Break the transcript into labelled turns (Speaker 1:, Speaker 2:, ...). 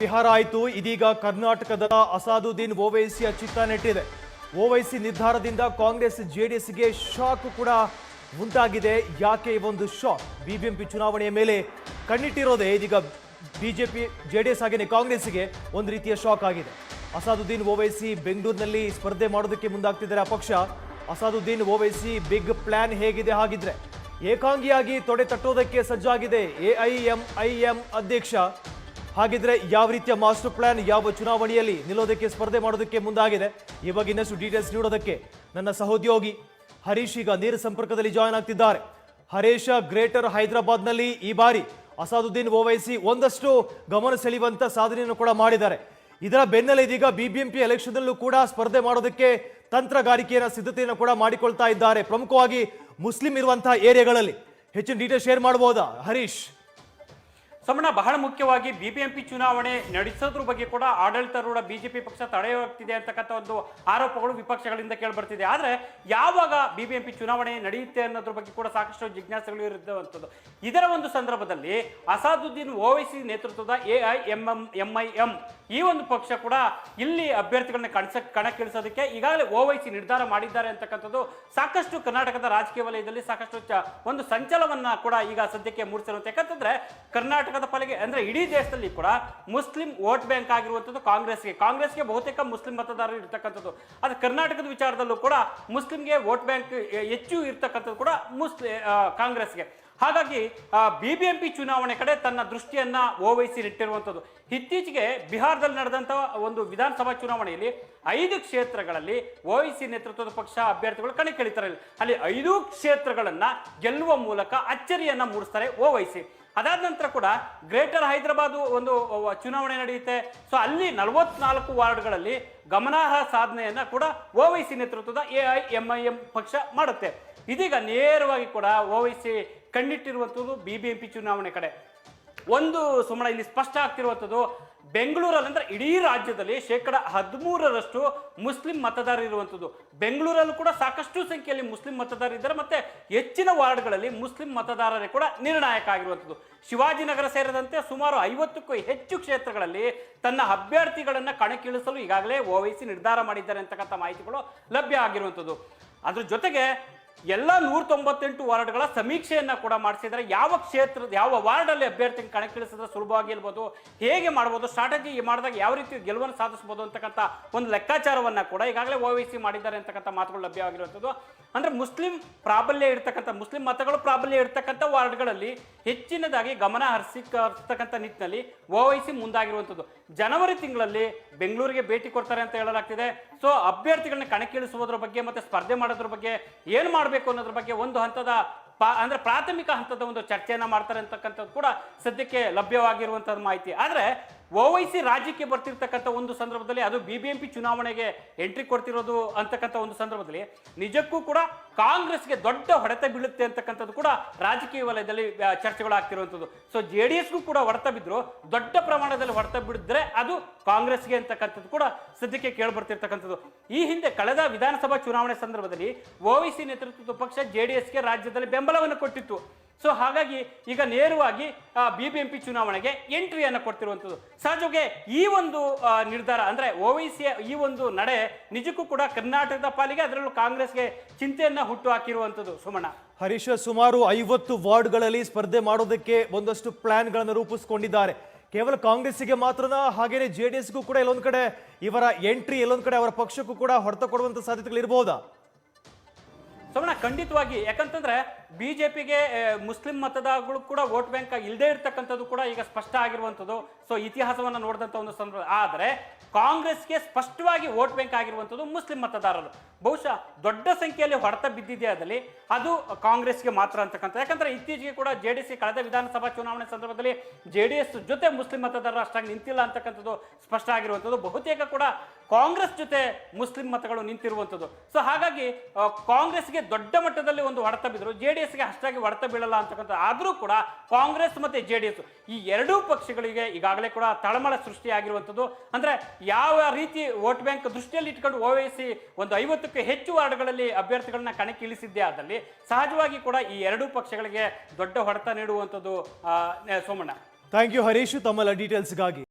Speaker 1: ಬಿಹಾರ ಆಯಿತು, ಇದೀಗ ಕರ್ನಾಟಕದ ಅಸಾದುದ್ದೀನ್ ಓವೈಸಿಯ ಚಿತ್ತ ನೆಟ್ಟಿದೆ. ಓವೈಸಿ ನಿರ್ಧಾರದಿಂದ ಕಾಂಗ್ರೆಸ್ ಜೆಡಿಎಸ್ಗೆ ಶಾಕ್ ಕೂಡ ಉಂಟಾಗಿದೆ. ಯಾಕೆ ಈ ಒಂದು ಶಾಕ್? ಬಿಬಿಎಂಪಿ ಚುನಾವಣೆಯ ಮೇಲೆ ಕಣ್ಣಿಟ್ಟಿರೋದೇ ಇದೀಗ ಬಿಜೆಪಿ ಜೆಡಿಎಸ್ ಹಾಗೆಯೇ ಕಾಂಗ್ರೆಸ್ಗೆ ಒಂದು ರೀತಿಯ ಶಾಕ್ ಆಗಿದೆ. ಅಸಾದುದ್ದೀನ್ ಓವೈಸಿ ಬೆಂಗಳೂರಿನಲ್ಲಿ ಸ್ಪರ್ಧೆ ಮಾಡೋದಕ್ಕೆ ಮುಂದಾಗ್ತಿದ್ದಾರೆ. ಪಕ್ಷ ಅಸಾದುದ್ದೀನ್ ಓವೈಸಿ ಬಿಗ್ ಪ್ಲಾನ್ ಹೇಗಿದೆ? ಹಾಗಿದ್ರೆ ಏಕಾಂಗಿಯಾಗಿ ತೊಡೆ ತಟ್ಟೋದಕ್ಕೆ ಸಜ್ಜಾಗಿದೆ ಎಐಎಂಐಎಂ ಅಧ್ಯಕ್ಷ. ಹಾಗಿದ್ರೆ ಯಾವ ರೀತಿಯ ಮಾಸ್ಟರ್ ಪ್ಲಾನ್, ಯಾವ ಚುನಾವಣೆಯಲ್ಲಿ ನಿಲ್ಲೋದಕ್ಕೆ ಸ್ಪರ್ಧೆ ಮಾಡೋದಕ್ಕೆ ಮುಂದಾಗಿದೆ? ಈ ಬಗ್ಗೆ ಇನ್ನಷ್ಟು ಡೀಟೇಲ್ಸ್ ನೀಡೋದಕ್ಕೆ ನನ್ನ ಸಹೋದ್ಯೋಗಿ ಹರೀಶ್ ಈಗ ನೇರ ಸಂಪರ್ಕದಲ್ಲಿ ಜಾಯ್ನ್ ಆಗ್ತಿದ್ದಾರೆ. ಹರೀಶ, ಗ್ರೇಟರ್ ಹೈದರಾಬಾದ್ನಲ್ಲಿ ಈ ಬಾರಿ ಅಸಾದುದ್ದೀನ್ ಓವೈಸಿ ಒಂದಷ್ಟು ಗಮನ ಸೆಳೆಯುವಂತ ಸಾಧನೆಯನ್ನು ಕೂಡ ಮಾಡಿದ್ದಾರೆ. ಇದರ ಬೆನ್ನಲ್ಲೇ ಇದೀಗ ಬಿಬಿಎಂಪಿ ಎಲೆಕ್ಷನ್ನಲ್ಲೂ ಕೂಡ ಸ್ಪರ್ಧೆ ಮಾಡೋದಕ್ಕೆ ತಂತ್ರಗಾರಿಕೆಯ ಸಿದ್ಧತೆಯನ್ನು ಕೂಡ ಮಾಡಿಕೊಳ್ತಾ ಇದ್ದಾರೆ. ಪ್ರಮುಖವಾಗಿ ಮುಸ್ಲಿಂ ಇರುವಂತಹ ಏರಿಯಾಗಳಲ್ಲಿ ಹೆಚ್ಚಿನ ಡೀಟೇಲ್ಸ್ ಶೇರ್ ಮಾಡಬಹುದಾ ಹರೀಶ್?
Speaker 2: ಸಮಣ, ಬಹಳ ಮುಖ್ಯವಾಗಿ ಬಿಬಿಎಂಪಿ ಚುನಾವಣೆ ನಡೆಸೋದ್ರ ಬಗ್ಗೆ ಕೂಡ ಆಡಳಿತಾರೂಢ ಬಿಜೆಪಿ ಪಕ್ಷ ತಡೆಯುತ್ತಿದೆ ಅಂತಕ್ಕಂಥ ಒಂದು ಆರೋಪಗಳು ವಿಪಕ್ಷಗಳಿಂದ ಕೇಳಿಬರ್ತಿದೆ. ಆದರೆ ಯಾವಾಗ ಬಿಬಿಎಂಪಿ ಚುನಾವಣೆ ನಡೆಯುತ್ತೆ ಅನ್ನೋದ್ರ ಬಗ್ಗೆ ಕೂಡ ಸಾಕಷ್ಟು ಜಿಜ್ಞಾಸೆಗಳು ಇರುವಂಥದ್ದು. ಇದರ ಒಂದು ಸಂದರ್ಭದಲ್ಲಿ ಅಸಾದುದ್ದೀನ್ ಓವೈಸಿ ನೇತೃತ್ವದ ಎಐಎಂಐಎಂ ಈ ಒಂದು ಪಕ್ಷ ಕೂಡ ಇಲ್ಲಿ ಅಭ್ಯರ್ಥಿಗಳನ್ನ ಕಣಕ್ಕಿಳಿಸೋದಕ್ಕೆ ಈಗಾಗಲೇ ಓವೈಸಿ ನಿರ್ಧಾರ ಮಾಡಿದ್ದಾರೆ ಅಂತಕ್ಕಂಥದ್ದು ಸಾಕಷ್ಟು ಕರ್ನಾಟಕದ ರಾಜಕೀಯ ವಲಯದಲ್ಲಿ ಸಾಕಷ್ಟು ಒಂದು ಸಂಚಲನವನ್ನ ಕೂಡ ಈಗ ಸದ್ಯಕ್ಕೆ ಮೂಡಿಸಿರುವಂತೆ. ಯಾಕಂತಂದ್ರೆ ಕರ್ನಾಟಕದ ಪಾಲಿಗೆ ಅಂದ್ರೆ ಇಡೀ ದೇಶದಲ್ಲಿ ಕೂಡ ಮುಸ್ಲಿಂ ವೋಟ್ ಬ್ಯಾಂಕ್ ಆಗಿರುವಂಥದ್ದು ಕಾಂಗ್ರೆಸ್ಗೆ ಬಹುತೇಕ ಮುಸ್ಲಿಂ ಮತದಾರರು ಇರ್ತಕ್ಕಂಥದ್ದು. ಅದು ಕರ್ನಾಟಕದ ವಿಚಾರದಲ್ಲೂ ಕೂಡ ಮುಸ್ಲಿಂಗೆ ವೋಟ್ ಬ್ಯಾಂಕ್ ಹೆಚ್ಚು ಇರ್ತಕ್ಕಂಥದ್ದು ಕೂಡ ಕಾಂಗ್ರೆಸ್ಗೆ. ಹಾಗಾಗಿ ಬಿಬಿಎಂಪಿ ಚುನಾವಣೆ ಕಡೆ ತನ್ನ ದೃಷ್ಟಿಯನ್ನ ಓವೈಸಿ ಇಟ್ಟಿರುವಂಥದ್ದು. ಇತ್ತೀಚೆಗೆ ಬಿಹಾರದಲ್ಲಿ ನಡೆದಂತಹ ಒಂದು ವಿಧಾನಸಭಾ ಚುನಾವಣೆಯಲ್ಲಿ 5 ಕ್ಷೇತ್ರಗಳಲ್ಲಿ ಓವೈಸಿ ನೇತೃತ್ವದ ಪಕ್ಷ ಅಭ್ಯರ್ಥಿಗಳು ಕಣಕ್ಕಿಳಿತಾರೆ. ಅಲ್ಲಿ 5 ಕ್ಷೇತ್ರಗಳನ್ನ ಗೆಲ್ಲುವ ಮೂಲಕ ಅಚ್ಚರಿಯನ್ನ ಮೂಡಿಸ್ತಾರೆ ಓವೈಸಿ. ಅದಾದ ನಂತರ ಕೂಡ ಗ್ರೇಟರ್ ಹೈದರಾಬಾದ್ ಒಂದು ಚುನಾವಣೆ ನಡೆಯುತ್ತೆ. ಸೊ ಅಲ್ಲಿ 44 ವಾರ್ಡ್ಗಳಲ್ಲಿ ಗಮನಾರ್ಹ ಸಾಧನೆಯನ್ನ ಕೂಡ ಓವೈಸಿ ನೇತೃತ್ವದ ಎಐಎಂಐಎಂ ಪಕ್ಷ ಮಾಡುತ್ತೆ. ಇದೀಗ ನೇರವಾಗಿ ಕೂಡ ಓವೈಸಿ ಕಣ್ಣಿಟ್ಟಿರುವಂಥದ್ದು ಬಿಬಿಎಂಪಿ ಚುನಾವಣೆ ಕಡೆ. ಒಂದು ಸುಮಣ ಇಲ್ಲಿ ಸ್ಪಷ್ಟ ಆಗ್ತಿರುವಂಥದ್ದು, ಬೆಂಗಳೂರಲ್ಲಿ ಅಂದ್ರೆ ಇಡೀ ರಾಜ್ಯದಲ್ಲಿ 13% ಮುಸ್ಲಿಂ ಮತದಾರರು ಇರುವಂಥದ್ದು. ಬೆಂಗಳೂರಲ್ಲೂ ಕೂಡ ಸಾಕಷ್ಟು ಸಂಖ್ಯೆಯಲ್ಲಿ ಮುಸ್ಲಿಂ ಮತದಾರರು ಇದ್ದಾರೆ. ಮತ್ತೆ ಹೆಚ್ಚಿನ ವಾರ್ಡ್ಗಳಲ್ಲಿ ಮುಸ್ಲಿಂ ಮತದಾರರೇ ಕೂಡ ನಿರ್ಣಾಯಕ ಆಗಿರುವಂಥದ್ದು. ಶಿವಾಜಿನಗರ ಸೇರಿದಂತೆ ಸುಮಾರು 50ಕ್ಕೂ ಹೆಚ್ಚು ಕ್ಷೇತ್ರಗಳಲ್ಲಿ ತನ್ನ ಅಭ್ಯರ್ಥಿಗಳನ್ನ ಕಣಕ್ಕಿಳಿಸಲು ಈಗಾಗಲೇ ಓವೈಸಿ ನಿರ್ಧಾರ ಮಾಡಿದ್ದಾರೆ ಅಂತಕ್ಕಂಥ ಮಾಹಿತಿಗಳು ಲಭ್ಯ ಆಗಿರುವಂಥದ್ದು. ಅದ್ರ ಜೊತೆಗೆ ಎಲ್ಲ 198 ವಾರ್ಡ್ಗಳ ಸಮೀಕ್ಷೆಯನ್ನ ಕೂಡ ಮಾಡಿಸಿದರೆ ಯಾವ ವಾರ್ಡಲ್ಲಿ ಅಭ್ಯರ್ಥಿ ಕಣಕ್ಕಿಳಿಸಿದ್ರೆ ಸುಲಭವಾಗಿ ಗೆಲ್ಬೋದು, ಹೇಗೆ ಮಾಡ್ಬೋದು, ಸ್ಟ್ರಾಟಜಿ ಮಾಡಿದಾಗ ಯಾವ ರೀತಿ ಗೆಲುವನ್ನು ಸಾಧಿಸಬಹುದು ಅಂತಕ್ಕಂಥ ಒಂದು ಲೆಕ್ಕಾಚಾರವನ್ನ ಕೂಡ ಈಗಾಗಲೇ ಓವೈಸಿ ಮಾಡಿದ್ದಾರೆ ಅಂತಕ್ಕಂಥ ಮಾತುಗಳು ಲಭ್ಯವಾಗಿರುವಂಥದ್ದು. ಅಂದ್ರೆ ಮುಸ್ಲಿಂ ಮತಗಳು ಪ್ರಾಬಲ್ಯ ಇರ್ತಕ್ಕಂಥ ವಾರ್ಡ್ಗಳಲ್ಲಿ ಹೆಚ್ಚಿನದಾಗಿ ಗಮನ ಹರಿಸತಕ್ಕಂಥ ನಿಟ್ಟಿನಲ್ಲಿ ಓವೈಸಿ ಮುಂದಾಗಿರುವಂಥದ್ದು. ಜನವರಿ ತಿಂಗಳಲ್ಲಿ ಬೆಂಗಳೂರಿಗೆ ಭೇಟಿ ಕೊಡ್ತಾರೆ ಅಂತ ಹೇಳಲಾಗ್ತಿದೆ. ಸೊ ಅಭ್ಯರ್ಥಿಗಳನ್ನ ಕಣಕ್ಕಿಳಿಸುವುದರ ಬಗ್ಗೆ ಮತ್ತೆ ಸ್ಪರ್ಧೆ ಮಾಡೋದ್ರ ಬಗ್ಗೆ ಏನು ಮಾಡಬೇಕು ಅನ್ನೋದ್ರ ಬಗ್ಗೆ ಒಂದು ಹಂತದ ಅಂದ್ರೆ ಪ್ರಾಥಮಿಕ ಹಂತದ ಒಂದು ಚರ್ಚೆಯನ್ನ ಮಾಡ್ತಾರೆ ಅಂತಕ್ಕಂಥದ್ದು ಕೂಡ ಸದ್ಯಕ್ಕೆ ಲಭ್ಯವಾಗಿರುವಂತಹ ಮಾಹಿತಿ. ಆದ್ರೆ ಓವೈಸಿ ರಾಜ್ಯಕ್ಕೆ ಬರ್ತಿರ್ತಕ್ಕಂಥ ಒಂದು ಸಂದರ್ಭದಲ್ಲಿ, ಅದು ಬಿಬಿಎಂಪಿ ಚುನಾವಣೆಗೆ ಎಂಟ್ರಿ ಕೊಡ್ತಿರೋದು ಅಂತಕ್ಕಂಥ ಒಂದು ಸಂದರ್ಭದಲ್ಲಿ ನಿಜಕ್ಕೂ ಕೂಡ ಕಾಂಗ್ರೆಸ್ಗೆ ದೊಡ್ಡ ಹೊಡೆತ ಬೀಳುತ್ತೆ ಅಂತಕ್ಕಂಥದ್ದು ಕೂಡ ರಾಜಕೀಯ ವಲಯದಲ್ಲಿ ಚರ್ಚೆಗಳಾಗ್ತಿರುವಂಥದ್ದು. ಸೊ ಜೆಡಿಎಸ್ಗೂ ಕೂಡ ಹೊಡೆತ ಬಿದ್ರು, ದೊಡ್ಡ ಪ್ರಮಾಣದಲ್ಲಿ ಹೊಡೆತ ಬಿಡಿದ್ರೆ ಅದು ಕಾಂಗ್ರೆಸ್ಗೆ ಅಂತಕ್ಕಂಥದ್ದು ಕೂಡ ಸದ್ಯಕ್ಕೆ ಕೇಳಿಬರ್ತಿರ್ತಕ್ಕಂಥದ್ದು. ಈ ಹಿಂದೆ ಕಳೆದ ವಿಧಾನಸಭಾ ಚುನಾವಣೆ ಸಂದರ್ಭದಲ್ಲಿ ಓವೈಸಿ ನೇತೃತ್ವದ ಪಕ್ಷ ಜೆಡಿಎಸ್ಗೆ ರಾಜ್ಯದಲ್ಲಿ ಬೆಂಬಲವನ್ನು ಕೊಟ್ಟಿತ್ತು. ಸೊ ಹಾಗಾಗಿ ಈಗ ನೇರವಾಗಿ ಬಿಬಿಎಂಪಿ ಚುನಾವಣೆಗೆ ಎಂಟ್ರಿಯನ್ನು ಕೊಡ್ತಿರುವಂಥದ್ದು. ಸಹಜವಾಗಿ ಈ ಒಂದು ನಿರ್ಧಾರ ಅಂದ್ರೆ ಓವೈಸಿಯ ಈ ಒಂದು ನಡೆ ನಿಜಕ್ಕೂ ಕೂಡ ಕರ್ನಾಟಕದ ಪಾಲಿಗೆ, ಅದರಲ್ಲೂ ಕಾಂಗ್ರೆಸ್ಗೆ ಚಿಂತೆಯನ್ನ ಹುಟ್ಟು ಹಾಕಿರುವಂಥದ್ದು. ಸುಮಣ್ಣ,
Speaker 1: ಹರೀಶ, ಸುಮಾರು 50 ವಾರ್ಡ್ಗಳಲ್ಲಿ ಸ್ಪರ್ಧೆ ಮಾಡೋದಕ್ಕೆ ಒಂದಷ್ಟು ಪ್ಲಾನ್ಗಳನ್ನು ರೂಪಿಸಿಕೊಂಡಿದ್ದಾರೆ. ಕೇವಲ ಕಾಂಗ್ರೆಸ್ಸಿಗೆ ಮಾತ್ರನಾ, ಹಾಗೇನೆ ಜೆಡಿಎಸ್ಗೂ ಕೂಡ ಎಲ್ಲೊಂದು ಕಡೆ ಇವರ ಎಂಟ್ರಿ, ಎಲ್ಲೊಂದು ಕಡೆ ಅವರ ಪಕ್ಷಕ್ಕೂ ಕೂಡ ಹೊಡೆತ ಕೊಡುವಂತ ಸಾಧ್ಯತೆಗಳು ಇರಬಹುದಾ?
Speaker 2: ಸೋಮಣ್ಣ, ಖಂಡಿತವಾಗಿ. ಯಾಕಂತಂದ್ರೆ ಬಿಜೆಪಿಗೆ ಮುಸ್ಲಿಂ ಮತದಾರಗಳು ಕೂಡ ವೋಟ್ ಬ್ಯಾಂಕ್ ಇಲ್ಲದೆ ಇರ್ತಕ್ಕಂಥದ್ದು ಕೂಡ ಈಗ ಸ್ಪಷ್ಟ ಆಗಿರುವಂಥದ್ದು. ಸೊ ಇತಿಹಾಸವನ್ನು ನೋಡಿದಂಥ ಒಂದು ಸಂದರ್ಭ. ಆದರೆ ಕಾಂಗ್ರೆಸ್ಗೆ ಸ್ಪಷ್ಟವಾಗಿ ವೋಟ್ ಬ್ಯಾಂಕ್ ಆಗಿರುವಂಥದ್ದು ಮುಸ್ಲಿಂ ಮತದಾರರು. ಬಹುಶಃ ದೊಡ್ಡ ಸಂಖ್ಯೆಯಲ್ಲಿ ಹೊಡೆತ ಬಿದ್ದಿದೆ ಅದಲ್ಲಿ ಅದು ಕಾಂಗ್ರೆಸ್ಗೆ ಮಾತ್ರ ಅಂತಕ್ಕಂಥ. ಯಾಕಂದ್ರೆ ಇತ್ತೀಚೆಗೆ ಕೂಡ ಜೆಡಿಎಸ್ ಕಳೆದ ವಿಧಾನಸಭಾ ಚುನಾವಣೆ ಸಂದರ್ಭದಲ್ಲಿ ಜೆಡಿಎಸ್ ಜೊತೆ ಮುಸ್ಲಿಂ ಮತದಾರರು ಅಷ್ಟಾಗಿ ನಿಂತಿಲ್ಲ ಅಂತಕ್ಕಂಥದ್ದು ಸ್ಪಷ್ಟ ಆಗಿರುವಂಥದ್ದು. ಬಹುತೇಕ ಕೂಡ ಕಾಂಗ್ರೆಸ್ ಜೊತೆ ಮುಸ್ಲಿಂ ಮತಗಳು ನಿಂತಿರುವಂಥದ್ದು. ಸೊ ಹಾಗಾಗಿ ಕಾಂಗ್ರೆಸ್ಗೆ ದೊಡ್ಡ ಮಟ್ಟದಲ್ಲಿ ಒಂದು ಹೊಡೆತ ಬಿದ್ದರು, ಜೆಡಿಎಸ್ಗೆ ಅಷ್ಟಾಗಿ ಹೊಡೆತ ಬೀಳಲ್ಲ ಅಂತಕ್ಕಂಥ. ಆದರೂ ಕೂಡ ಕಾಂಗ್ರೆಸ್ ಮತ್ತೆ ಜೆಡಿಎಸ್ ಈ ಎರಡೂ ಪಕ್ಷಗಳಿಗೆ ಈಗಾಗಲೇ ಕೂಡ ತಳಮಳ ಸೃಷ್ಟಿಯಾಗಿರುವಂಥದ್ದು. ಅಂದ್ರೆ ಯಾವ ರೀತಿ ವೋಟ್ ಬ್ಯಾಂಕ್ ದೃಷ್ಟಿಯಲ್ಲಿ ಇಟ್ಕೊಂಡು ಓವೈಸಿ ಒಂದು 50ಕ್ಕೂ ಹೆಚ್ಚು ವಾರ್ಡ್ಗಳಲ್ಲಿ ಅಭ್ಯರ್ಥಿಗಳನ್ನ ಕಣಕ್ಕಿಳಿಸಿದ್ದೇ ಆದಲ್ಲಿ ಸಹಜವಾಗಿ ಕೂಡ ಈ ಎರಡೂ ಪಕ್ಷಗಳಿಗೆ ದೊಡ್ಡ ಹೊಡೆತ ನೀಡುವಂಥದ್ದು. ಸೋಮಣ್ಣ,
Speaker 1: ಥ್ಯಾಂಕ್ ಯು ಹರೀಶ್, ತಮ್ಮೆಲ್ಲ ಡೀಟೇಲ್ಸ್ಗಾಗಿ.